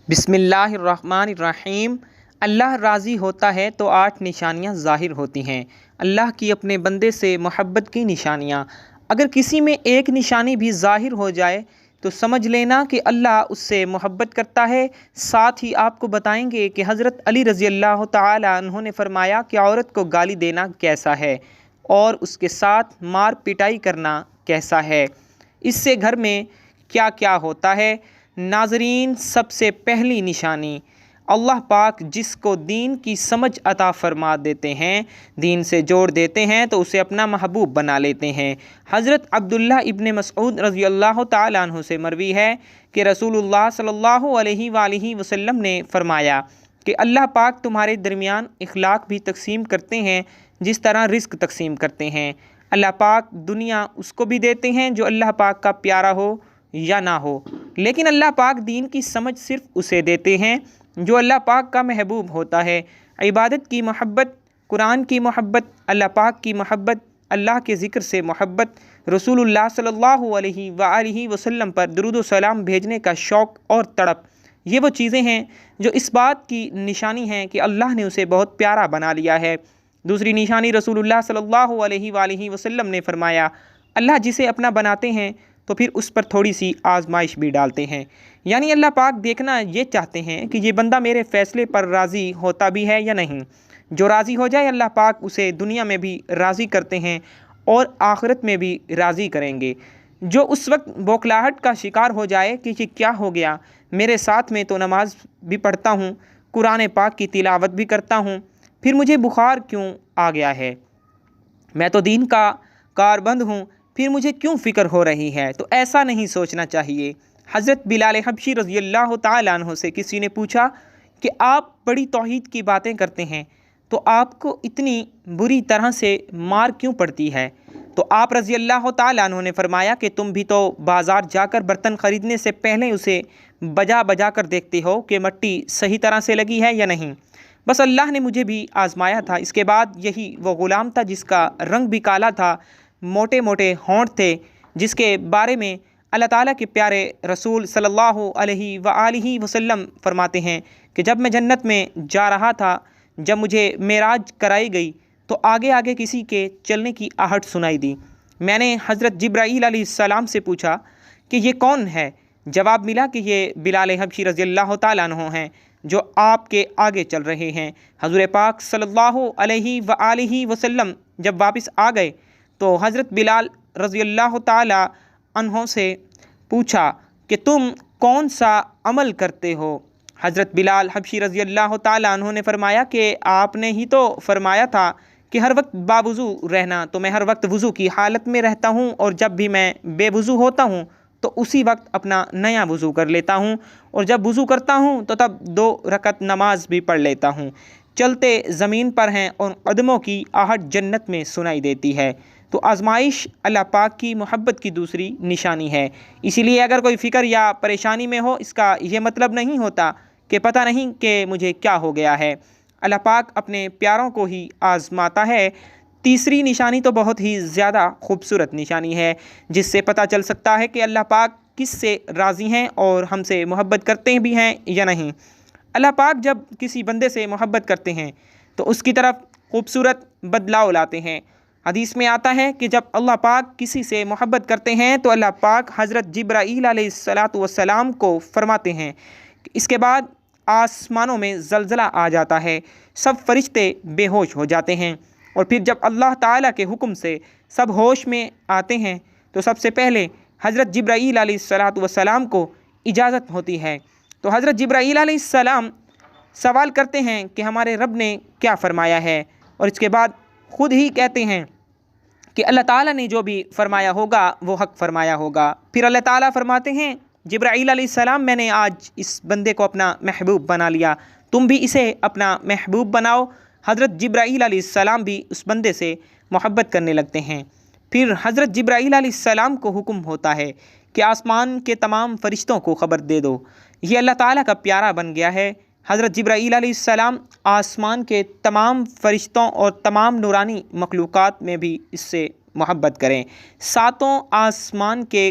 بسم اللہ الرحمن الرحیم۔ اللہ راضی ہوتا ہے تو 8 نشانیاں ظاہر ہوتی ہیں۔ اللہ کی اپنے بندے سے محبت کی نشانیاں، اگر کسی میں ایک نشانی بھی ظاہر ہو جائے تو سمجھ لینا کہ اللہ اس سے محبت کرتا ہے۔ ساتھ ہی آپ کو بتائیں گے کہ حضرت علی رضی اللہ تعالی عنہ نے فرمایا کہ عورت کو گالی دینا کیسا ہے اور اس کے ساتھ مار پٹائی کرنا کیسا ہے، اس سے گھر میں کیا کیا ہوتا ہے۔ ناظرین، سب سے پہلی نشانی، اللہ پاک جس کو دین کی سمجھ عطا فرما دیتے ہیں، دین سے جوڑ دیتے ہیں تو اسے اپنا محبوب بنا لیتے ہیں۔ حضرت عبداللہ ابن مسعود رضی اللہ تعالیٰ عنہ سے مروی ہے کہ رسول اللہ صلی اللہ علیہ وآلہ وسلم نے فرمایا کہ اللہ پاک تمہارے درمیان اخلاق بھی تقسیم کرتے ہیں جس طرح رزق تقسیم کرتے ہیں۔ اللہ پاک دنیا اس کو بھی دیتے ہیں جو اللہ پاک کا پیارا ہو یا نہ ہو، لیکن اللہ پاک دین کی سمجھ صرف اسے دیتے ہیں جو اللہ پاک کا محبوب ہوتا ہے۔ عبادت کی محبت، قرآن کی محبت، اللہ پاک کی محبت، اللہ کے ذکر سے محبت، رسول اللہ صلی اللہ علیہ وآلہ وسلم پر درود و سلام بھیجنے کا شوق اور تڑپ، یہ وہ چیزیں ہیں جو اس بات کی نشانی ہیں کہ اللہ نے اسے بہت پیارا بنا لیا ہے۔ دوسری نشانی، رسول اللہ صلی اللہ علیہ وآلہ وسلم نے فرمایا، اللہ جسے اپنا بناتے ہیں تو پھر اس پر تھوڑی سی آزمائش بھی ڈالتے ہیں، یعنی اللہ پاک دیکھنا یہ چاہتے ہیں کہ یہ بندہ میرے فیصلے پر راضی ہوتا بھی ہے یا نہیں۔ جو راضی ہو جائے اللہ پاک اسے دنیا میں بھی راضی کرتے ہیں اور آخرت میں بھی راضی کریں گے۔ جو اس وقت بوکھلاہٹ کا شکار ہو جائے کہ یہ کیا ہو گیا، میرے ساتھ میں تو نماز بھی پڑھتا ہوں، قرآن پاک کی تلاوت بھی کرتا ہوں، پھر مجھے بخار کیوں آ گیا ہے، میں تو دین کا کاربند ہوں، پھر مجھے کیوں فکر ہو رہی ہے، تو ایسا نہیں سوچنا چاہیے۔ حضرت بلال حبشی رضی اللہ تعالیٰ عنہ سے کسی نے پوچھا کہ آپ بڑی توحید کی باتیں کرتے ہیں تو آپ کو اتنی بری طرح سے مار کیوں پڑتی ہے، تو آپ رضی اللہ تعالیٰ عنہ نے فرمایا کہ تم بھی تو بازار جا کر برتن خریدنے سے پہلے اسے بجا بجا کر دیکھتے ہو کہ مٹی صحیح طرح سے لگی ہے یا نہیں۔ بس اللہ نے مجھے بھی آزمایا تھا۔ اس کے بعد یہی وہ غلام تھا جس کا رنگ بھی کالا تھا، موٹے موٹے ہونٹ تھے، جس کے بارے میں اللہ تعالیٰ کے پیارے رسول صلی اللہ علیہ وآلہ وسلم فرماتے ہیں کہ جب میں جنت میں جا رہا تھا، جب مجھے معراج کرائی گئی تو آگے آگے کسی کے چلنے کی آہٹ سنائی دی۔ میں نے حضرت جبرائیل علیہ السلام سے پوچھا کہ یہ کون ہے؟ جواب ملا کہ یہ بلال حبشی رضی اللہ تعالیٰ عنہ ہیں جو آپ کے آگے چل رہے ہیں۔ حضور پاک صلی اللہ علیہ وآلہ وسلم جب واپس آ گئے تو حضرت بلال رضی اللہ تعالیٰ عنہ سے پوچھا کہ تم کون سا عمل کرتے ہو؟ حضرت بلال حبشی رضی اللہ تعالیٰ عنہ نے فرمایا کہ آپ نے ہی تو فرمایا تھا کہ ہر وقت باوضو رہنا، تو میں ہر وقت وضو کی حالت میں رہتا ہوں، اور جب بھی میں بے وضو ہوتا ہوں تو اسی وقت اپنا نیا وضو کر لیتا ہوں، اور جب وضو کرتا ہوں تو تب 2 رکعت نماز بھی پڑھ لیتا ہوں۔ چلتے زمین پر ہیں اور قدموں کی آہٹ جنت میں سنائی دیتی ہے۔ تو آزمائش اللہ پاک کی محبت کی دوسری نشانی ہے۔ اسی لیے اگر کوئی فکر یا پریشانی میں ہو، اس کا یہ مطلب نہیں ہوتا کہ پتہ نہیں کہ مجھے کیا ہو گیا ہے، اللہ پاک اپنے پیاروں کو ہی آزماتا ہے۔ تیسری نشانی تو بہت ہی زیادہ خوبصورت نشانی ہے، جس سے پتہ چل سکتا ہے کہ اللہ پاک کس سے راضی ہیں اور ہم سے محبت کرتے بھی ہیں یا نہیں۔ اللہ پاک جب کسی بندے سے محبت کرتے ہیں تو اس کی طرف خوبصورت بدلاؤ لاتے ہیں۔ حدیث میں آتا ہے کہ جب اللہ پاک کسی سے محبت کرتے ہیں تو اللہ پاک حضرت جبرائیل علیہ السلام کو فرماتے ہیں کہ اس کے بعد آسمانوں میں زلزلہ آ جاتا ہے، سب فرشتے بے ہوش ہو جاتے ہیں، اور پھر جب اللہ تعالیٰ کے حکم سے سب ہوش میں آتے ہیں تو سب سے پہلے حضرت جبرائیل علیہ السلام کو اجازت ہوتی ہے، تو حضرت جبرائیل علیہ السلام سوال کرتے ہیں کہ ہمارے رب نے کیا فرمایا ہے، اور اس کے بعد خود ہی کہتے ہیں کہ اللہ تعالیٰ نے جو بھی فرمایا ہوگا وہ حق فرمایا ہوگا۔ پھر اللہ تعالیٰ فرماتے ہیں جبرائیل علیہ السلام، میں نے آج اس بندے کو اپنا محبوب بنا لیا، تم بھی اسے اپنا محبوب بناؤ۔ حضرت جبرائیل علیہ السلام بھی اس بندے سے محبت کرنے لگتے ہیں۔ پھر حضرت جبرائیل علیہ السلام کو حکم ہوتا ہے کہ آسمان کے تمام فرشتوں کو خبر دے دو، یہ اللہ تعالیٰ کا پیارا بن گیا ہے۔ حضرت جبرائیل علیہ السلام آسمان کے تمام فرشتوں اور تمام نورانی مخلوقات میں بھی اس سے محبت کریں۔ 7 آسمان کے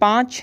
5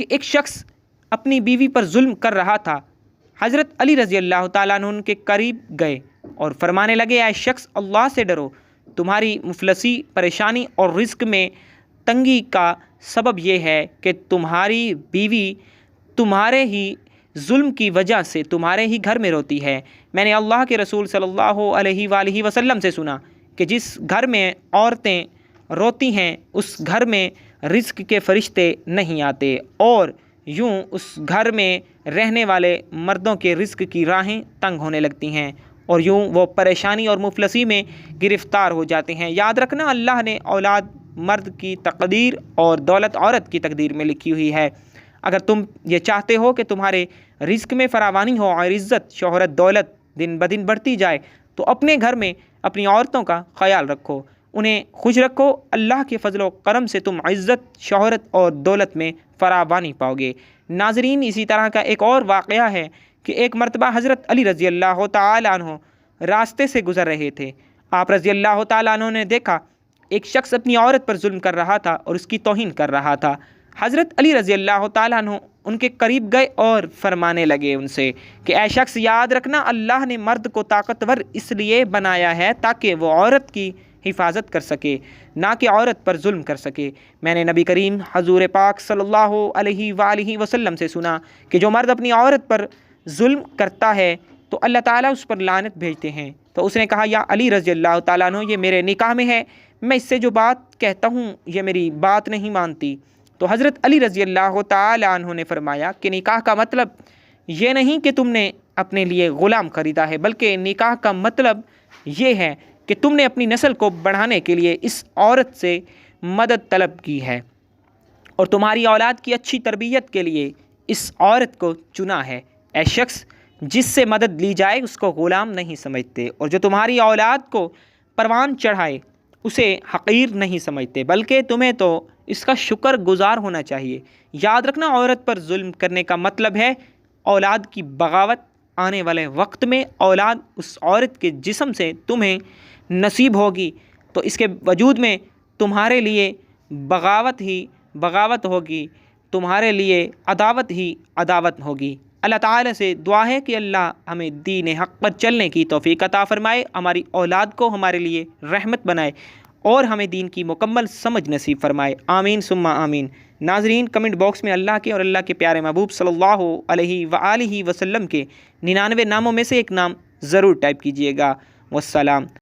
کہ ایک شخص اپنی بیوی پر ظلم کر رہا تھا۔ حضرت علی رضی اللہ تعالیٰ عنہ ان کے قریب گئے اور فرمانے لگے، اے شخص، اللہ سے ڈرو، تمہاری مفلسی، پریشانی اور رزق میں تنگی کا سبب یہ ہے کہ تمہاری بیوی تمہارے ہی ظلم کی وجہ سے تمہارے ہی گھر میں روتی ہے۔ میں نے اللہ کے رسول صلی اللہ علیہ وآلہ وسلم سے سنا کہ جس گھر میں عورتیں روتی ہیں اس گھر میں رزق کے فرشتے نہیں آتے، اور یوں اس گھر میں رہنے والے مردوں کے رزق کی راہیں تنگ ہونے لگتی ہیں اور یوں وہ پریشانی اور مفلسی میں گرفتار ہو جاتے ہیں۔ یاد رکھنا، اللہ نے اولاد مرد کی تقدیر اور دولت عورت کی تقدیر میں لکھی ہوئی ہے۔ اگر تم یہ چاہتے ہو کہ تمہارے رزق میں فراوانی ہو اور عزت، شہرت، دولت دن بدن بڑھتی جائے، تو اپنے گھر میں اپنی عورتوں کا خیال رکھو، انہیں خوش رکھو۔ اللہ کے فضل و کرم سے تم عزت، شہرت اور دولت میں فراوانی پاؤ گے۔ ناظرین، اسی طرح کا ایک اور واقعہ ہے کہ ایک مرتبہ حضرت علی رضی اللہ تعالیٰ عنہ راستے سے گزر رہے تھے۔ آپ رضی اللہ تعالیٰ عنہ نے دیکھا ایک شخص اپنی عورت پر ظلم کر رہا تھا اور اس کی توہین کر رہا تھا۔ حضرت علی رضی اللہ تعالیٰ عنہ ان کے قریب گئے اور فرمانے لگے ان سے کہ اے شخص، یاد رکھنا، اللہ نے مرد کو طاقتور اس لیے بنایا ہے تاکہ وہ عورت کی حفاظت کر سکے، نہ کہ عورت پر ظلم کر سکے۔ میں نے نبی کریم حضور پاک صلی اللہ علیہ وآلہ وسلم سے سنا کہ جو مرد اپنی عورت پر ظلم کرتا ہے تو اللہ تعالیٰ اس پر لعنت بھیجتے ہیں۔ تو اس نے کہا، یا علی رضی اللہ تعالیٰ عنہ، یہ میرے نکاح میں ہے، میں اس سے جو بات کہتا ہوں یہ میری بات نہیں مانتی۔ تو حضرت علی رضی اللہ تعالیٰ عنہ نے فرمایا کہ نکاح کا مطلب یہ نہیں کہ تم نے اپنے لیے غلام خریدا ہے، بلکہ نکاح کا مطلب یہ ہے کہ تم نے اپنی نسل کو بڑھانے کے لیے اس عورت سے مدد طلب کی ہے اور تمہاری اولاد کی اچھی تربیت کے لیے اس عورت کو چنا ہے۔ اے شخص، جس سے مدد لی جائے اس کو غلام نہیں سمجھتے، اور جو تمہاری اولاد کو پروان چڑھائے اسے حقیر نہیں سمجھتے، بلکہ تمہیں تو اس کا شکر گزار ہونا چاہیے۔ یاد رکھنا، عورت پر ظلم کرنے کا مطلب ہے اولاد کی بغاوت۔ آنے والے وقت میں اولاد اس عورت کے جسم سے تمہیں نصیب ہوگی، تو اس کے وجود میں تمہارے لیے بغاوت ہی بغاوت ہوگی، تمہارے لیے عداوت ہی عداوت ہوگی۔ اللہ تعالیٰ سے دعا ہے کہ اللہ ہمیں دین حق پر چلنے کی توفیق عطا فرمائے، ہماری اولاد کو ہمارے لیے رحمت بنائے اور ہمیں دین کی مکمل سمجھ نصیب فرمائے۔ آمین ثم آمین۔ ناظرین، کمنٹ باکس میں اللہ کے اور اللہ کے پیارے محبوب صلی اللہ علیہ وآلہ وسلم کے 99 ناموں میں سے ایک نام ضرور ٹائپ کیجیے گا۔ والسلام۔